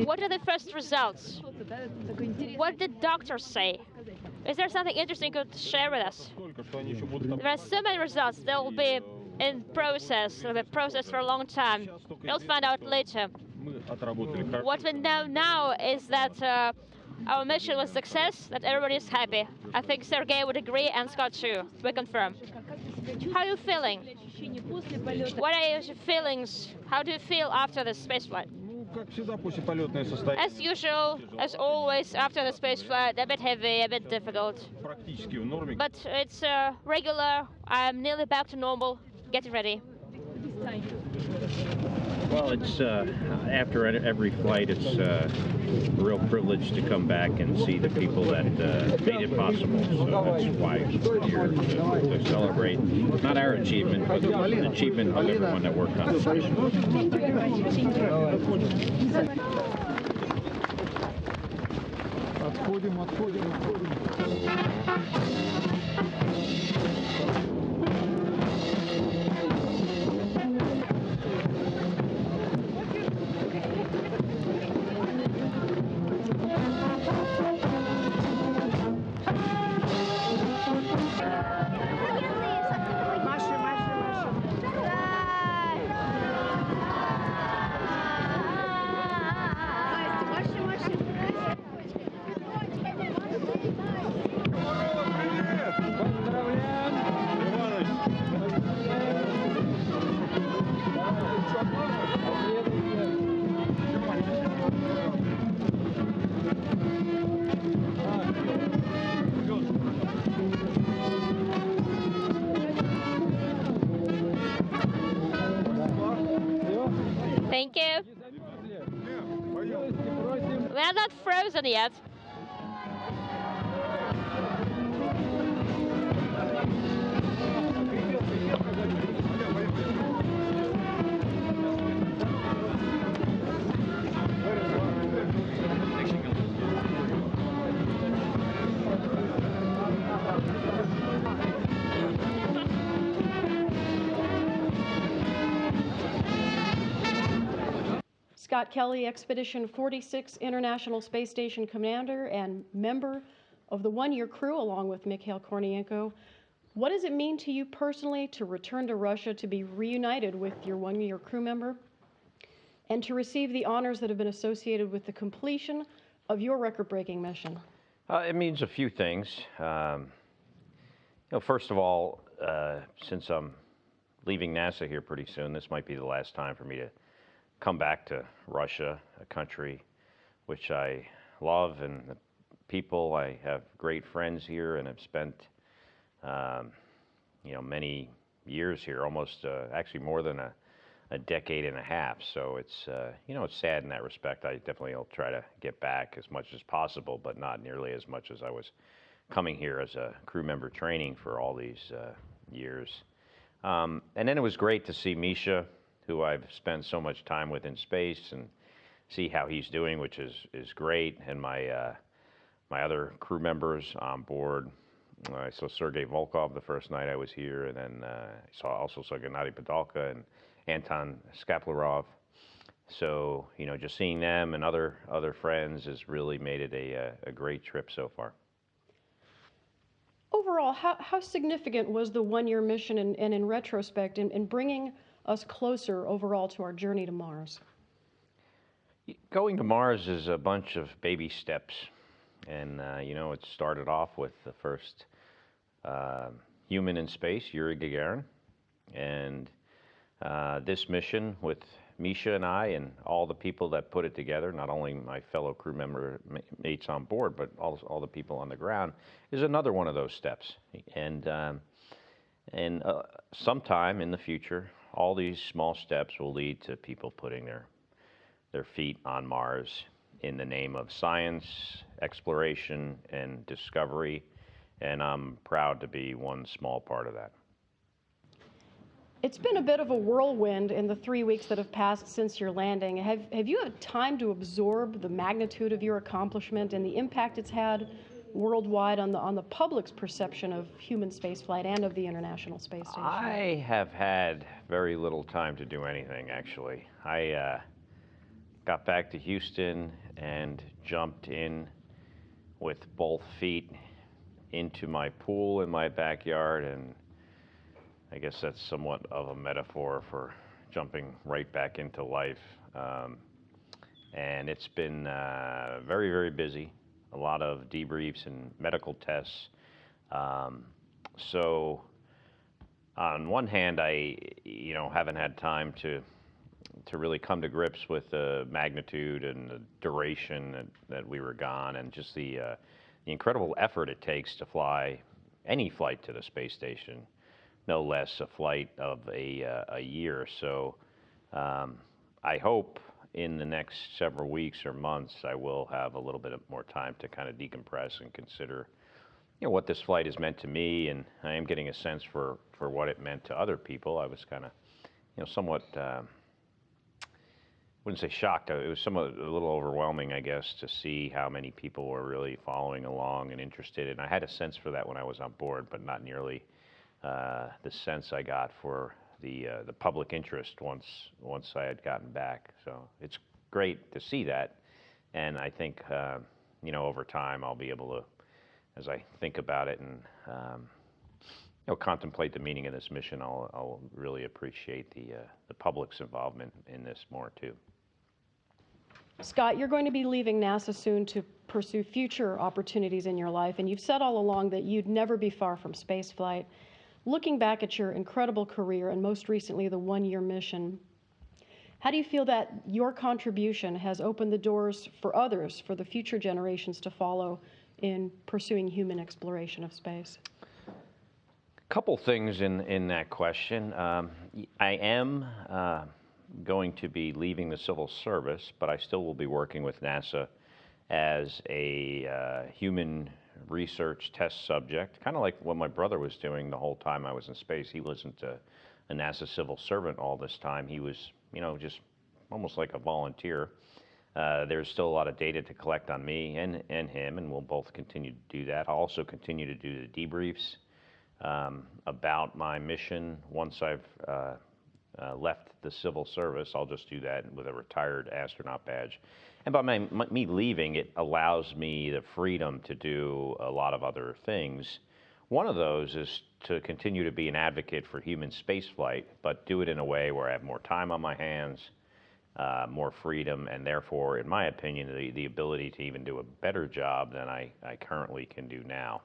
What are the first results? What did doctors say? Is there something interesting you could share with us? There are so many results. They will be in process. They'll be processed for a long time. We'll find out later. What we know now is that our mission was a success, that everybody is happy. I think Sergey would agree, and Scott too. We confirm. How are you feeling? What are your feelings? How do you feel after the spaceflight? As usual, as always, after the spaceflight, a bit heavy, a bit difficult. But it's regular. I'm nearly back to normal. Getting ready. Well, it's after every flight, it's a real privilege to come back and see the people that made it possible. So that's why we're here to celebrate not our achievement, but the achievement of everyone that worked on it. Thank you. We're not frozen yet. Scott Kelly, Expedition 46 International Space Station Commander and member of the one-year crew, along with Mikhail Kornienko. What does it mean to you personally to return to Russia, to be reunited with your one-year crew member, and to receive the honors that have been associated with the completion of your record-breaking mission? It means a few things. First of all, since I'm leaving NASA here pretty soon, this might be the last time for me to come back to Russia, a country which I love, and the people. I have great friends here and have spent, many years here, almost actually more than a decade and a half. So it's, it's sad in that respect. I definitely will try to get back as much as possible, but not nearly as much as I was coming here as a crew member training for all these years. And then it was great to see Misha, who I've spent so much time with in space, and see how he's doing, which is great. And my other crew members on board. I saw Sergey Volkov the first night I was here, and then I also saw Gennady Padalka and Anton Skaplarov. So, just seeing them and other friends has really made it a great trip so far. Overall, how significant was the one-year mission, and in retrospect, in bringing us closer overall to our journey to Mars? Going to Mars is a bunch of baby steps. And, it started off with the first human in space, Yuri Gagarin. And this mission with Misha and I and all the people that put it together, not only my fellow crew member mates on board, but all the people on the ground, is another one of those steps. And sometime in the future, all these small steps will lead to people putting their feet on Mars in the name of science, exploration, and discovery. And I'm proud to be one small part of that. It's been a bit of a whirlwind in the 3 weeks that have passed since your landing. Have you had time to absorb the magnitude of your accomplishment and the impact it's had worldwide on the public's perception of human spaceflight and of the International Space Station? I have had very little time to do anything, actually. I got back to Houston and jumped in with both feet into my pool in my backyard, and I guess that's somewhat of a metaphor for jumping right back into life. And it's been very, very busy. A lot of debriefs and medical tests. So on one hand, I haven't had time to really come to grips with the magnitude and the duration that we were gone, and just the incredible effort it takes to fly any flight to the space station, no less a flight of a year. So I hope in the next several weeks or months I will have a little bit more time to kind of decompress and consider what this flight has meant to me, and I am getting a sense for what it meant to other people. I was kind of somewhat wouldn't say shocked. It was somewhat a little overwhelming, I guess, to see how many people were really following along and interested. And I had a sense for that when I was on board, but not nearly the sense I got for the public interest once I had gotten back. So it's great to see that, and I think over time I'll be able to, as I think about it and contemplate the meaning of this mission, I'll really appreciate the public's involvement in this more too. Scott, you're going to be leaving NASA soon to pursue future opportunities in your life, and you've said all along that you'd never be far from spaceflight. Looking back at your incredible career and most recently the one-year mission, how do you feel that your contribution has opened the doors for others, for the future generations to follow in pursuing human exploration of space? A couple things in that question. I am going to be leaving the civil service, but I still will be working with NASA as a human research test subject, kind of like what my brother was doing the whole time I was in space. He wasn't a NASA civil servant all this time. He was, just almost like a volunteer. There's still a lot of data to collect on me and him, and we'll both continue to do that. I'll also continue to do the debriefs about my mission. Once I've left the civil service, I'll just do that with a retired astronaut badge. And by me leaving, it allows me the freedom to do a lot of other things. One of those is to continue to be an advocate for human spaceflight, but do it in a way where I have more time on my hands, more freedom, and therefore, in my opinion, the ability to even do a better job than I currently can do now.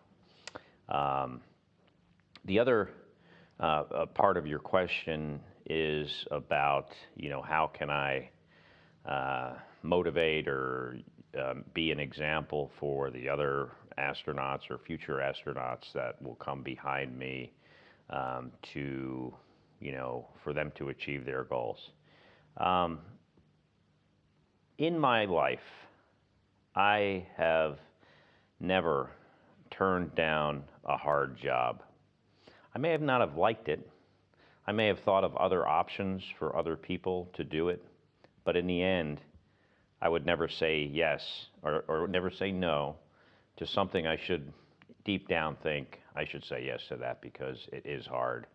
The other part of your question is about, how can I motivate or be an example for the other astronauts or future astronauts that will come behind me to, for them to achieve their goals. In my life, I have never turned down a hard job. I may have not have liked it. I may have thought of other options for other people to do it, but in the end, I would never say yes or never say no to something I should deep down think I should say yes to that, because it is hard.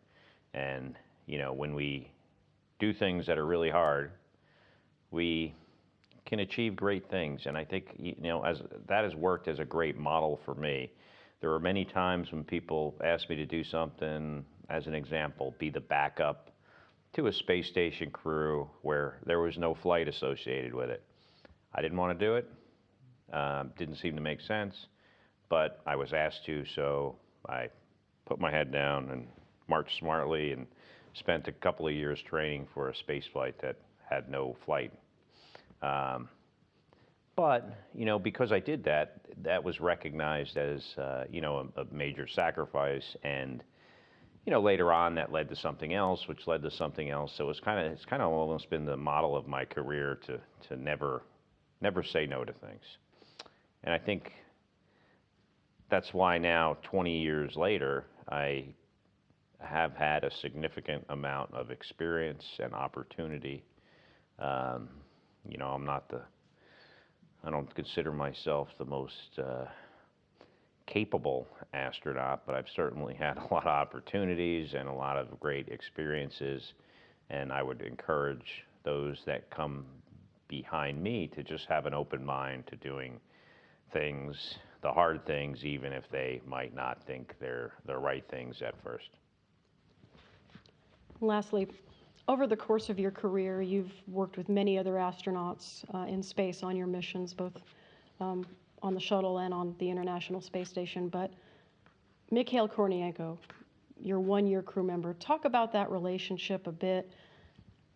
And, when we do things that are really hard, we can achieve great things. And I think, as that has worked as a great model for me. There were many times when people asked me to do something, as an example, be the backup to a space station crew where there was no flight associated with it. I didn't want to do it. Didn't seem to make sense, but I was asked to, so I put my head down and marched smartly and spent a couple of years training for a space flight that had no flight. But, because I did that, that was recognized as, a major sacrifice. And, later on that led to something else, which led to something else. So it's kind of almost been the model of my career to never say no to things. And I think that's why now, 20 years later, I have had a significant amount of experience and opportunity. I don't consider myself the most capable astronaut, but I've certainly had a lot of opportunities and a lot of great experiences, and I would encourage those that come behind me to just have an open mind to doing things, the hard things, even if they might not think they're the right things at first. Lastly, over the course of your career, you've worked with many other astronauts in space on your missions, both on the shuttle and on the International Space Station. But Mikhail Kornienko, your one-year crew member, talk about that relationship a bit,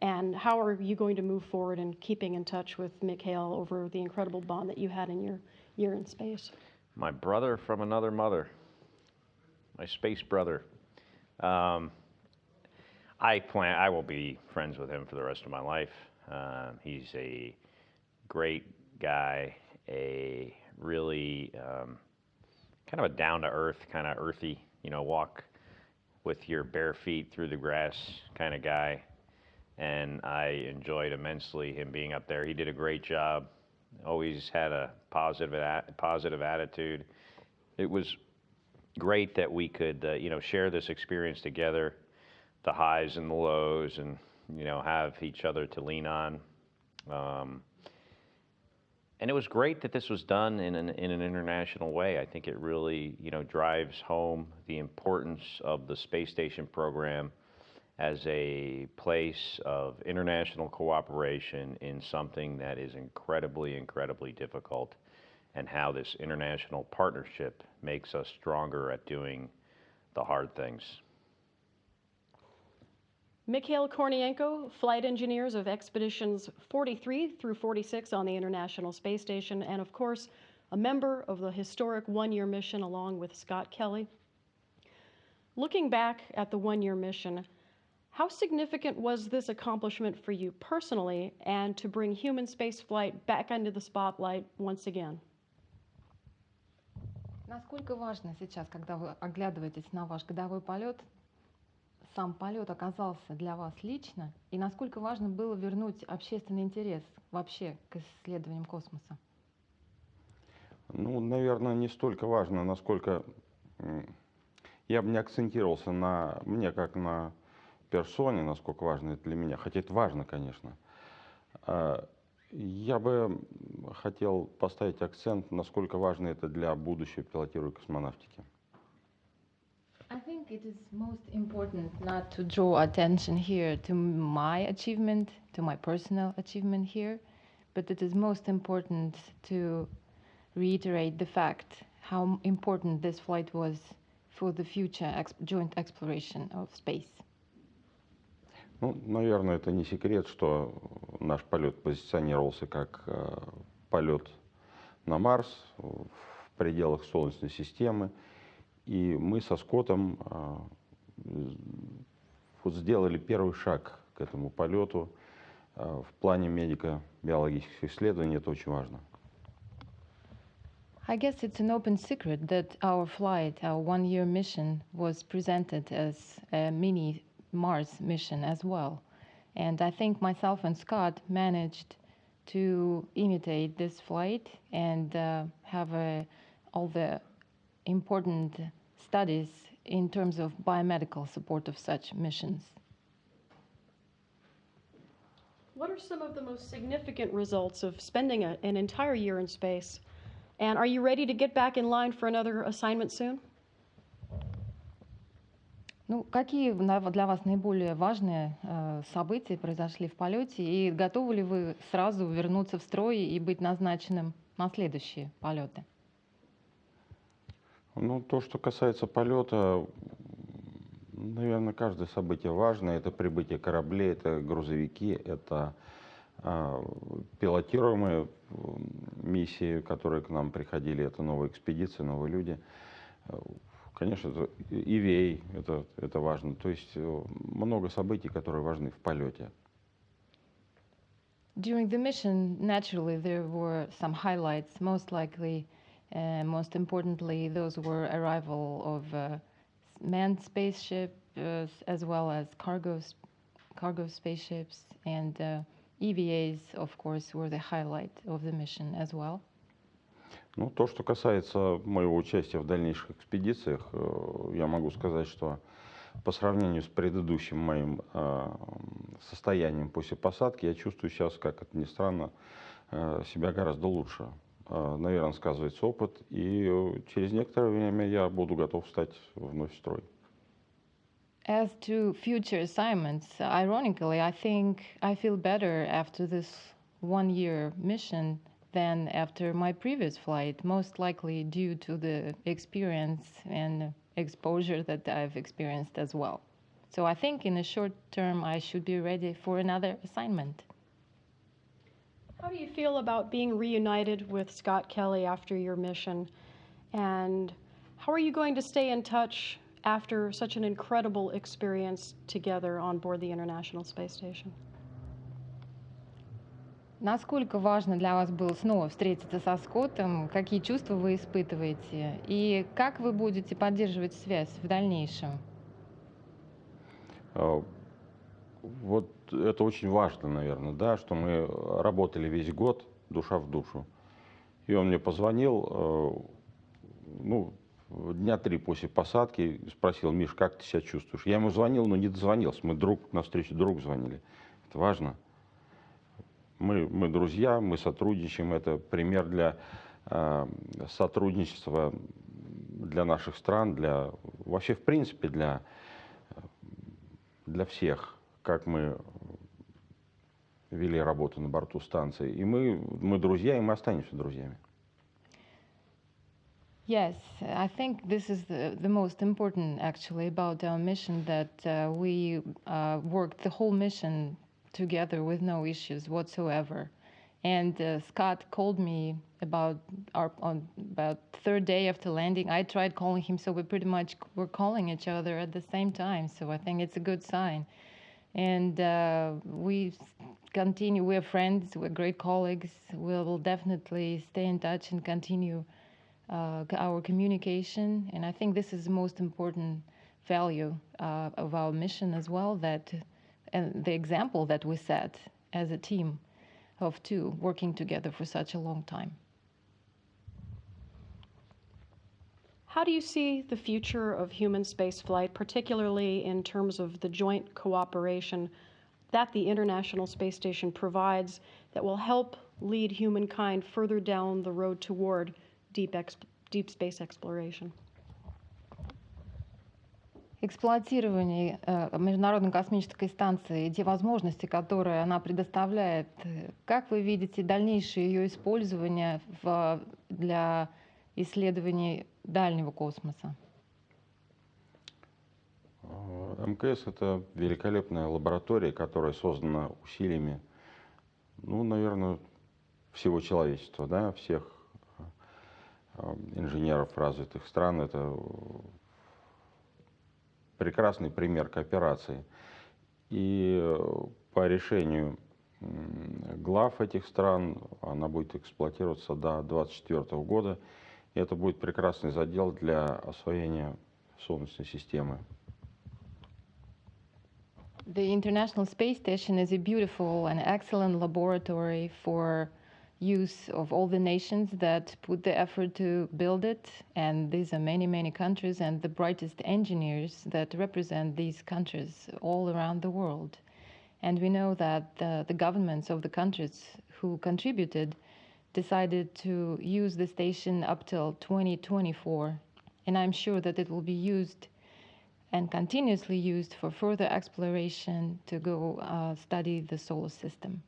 and how are you going to move forward in keeping in touch with Mikhail over the incredible bond that you had in your year in space? My brother from another mother, my space brother. I will be friends with him for the rest of my life. He's a great guy, a really kind of a down-to-earth, kind of earthy, walk with your bare feet through the grass kind of guy. And I enjoyed immensely him being up there. He did a great job. Always had a positive attitude. It was great that we could, share this experience together, the highs and the lows, and have each other to lean on. And it was great that this was done in an international way. I think it really drives home the importance of the space station program as a place of international cooperation in something that is incredibly, incredibly difficult, and how this international partnership makes us stronger at doing the hard things. Mikhail Kornienko, flight engineers of expeditions 43 through 46 on the International Space Station, and of course, a member of the historic one-year mission along with Scott Kelly. Looking back at the one-year mission, how significant was this accomplishment for you personally, and to bring human spaceflight back into the spotlight once again? Насколько важно сейчас, когда вы оглядываетесь на ваш годовой полет, сам полет оказался для вас лично, и насколько важно было вернуть общественный интерес вообще к исследованиям космоса? Наверное, не столько важно, насколько я бы не акцентировался на мне как на персоне, насколько важно это для меня, хотя это важно, конечно. Я бы хотел поставить акцент, насколько важно это для будущей пилотируемой космонавтики. I think it is most important not to draw attention here to my achievement, to my personal achievement here, but it is most important to reiterate the fact how important this flight was for the future joint exploration of space. Наверное, это не секрет, что наш полет позиционировался как полет на Марс в пределах Солнечной системы. И мы со Скоттом сделали первый шаг к этому полету в плане медико-биологических исследований. Это очень важно. I guess it's an open secret that our flight, our one-year mission, was presented as a mini Mars mission as well. And I think myself and Scott managed to imitate this flight and have all the important studies in terms of biomedical support of such missions. What are some of the most significant results of spending an entire year in space? And are you ready to get back in line for another assignment soon? Какие для вас наиболее важные события произошли в полете, и готовы ли вы сразу вернуться в строй и быть назначенным на следующие полеты? То, что касается полета, каждое событие важно. Это прибытие кораблей, это грузовики, это пилотируемые миссии, которые к нам приходили, это новые экспедиции, новые люди. Конечно, это EVA, это важно. То есть много событий, которые важны в полете. During the mission, naturally, there were some highlights. Most likely, most importantly, those were arrival of manned spaceships as well as cargo spaceships, and EVAs, of course, were the highlight of the mission as well. Ну, то, что касается моего участия в дальнейших экспедициях, я могу сказать, что по сравнению с предыдущим моим состоянием после посадки, я чувствую сейчас, как это ни странно, себя гораздо лучше. Наверное, сказывается опыт, и через некоторое время я буду готов встать вновь в строй. As to future assignments, ironically, I think I feel better after this one-year mission than after my previous flight, most likely due to the experience and exposure that I've experienced as well. So I think in the short term, I should be ready for another assignment. How do you feel about being reunited with Scott Kelly after your mission? And how are you going to stay in touch after such an incredible experience together on board the International Space Station? Насколько важно для вас было снова встретиться со Скоттом? Какие чувства вы испытываете? И как вы будете поддерживать связь в дальнейшем? Вот это очень важно, наверное, да, что мы работали весь год душа в душу. И он мне позвонил, дня 3 после посадки, и спросил: Миш, как ты себя чувствуешь? Я ему звонил, но не дозвонился. Мы навстречу другу звонили. Это важно. Мы друзья, мы сотрудничаем. Это пример для сотрудничества для наших стран, вообще в принципе для всех, как мы вели работу на борту станции. И мы друзья, и мы останемся друзьями. Yes, I think this is the most important actually about our mission, that we worked the whole mission together with no issues whatsoever. And Scott called me about third day after landing. I tried calling him, so we pretty much were calling each other at the same time. So I think it's a good sign. And we continue. We're friends. We're great colleagues. We'll definitely stay in touch and continue our communication. And I think this is the most important value of our mission as well, and the example that we set as a team of two working together for such a long time. How do you see the future of human spaceflight, particularly in terms of the joint cooperation that the International Space Station provides that will help lead humankind further down the road toward deep space exploration? Эксплуатирование Международной космической станции и те возможности, которые она предоставляет, как вы видите дальнейшее ее использование для исследований дальнего космоса? МКС — это великолепная лаборатория, которая создана усилиями, наверное, всего человечества, да, всех инженеров развитых стран. Это прекрасный пример кооперации. И по решению глав этих стран она будет эксплуатироваться до 2024 года. И это будет прекрасный задел для освоения Солнечной системы. The International Space Station is a beautiful and excellent laboratory for use of all the nations that put the effort to build it, and these are many, many countries and the brightest engineers that represent these countries all around the world. And we know that the governments of the countries who contributed decided to use the station up till 2024, and I'm sure that it will be used and continuously used for further exploration to go study the solar system.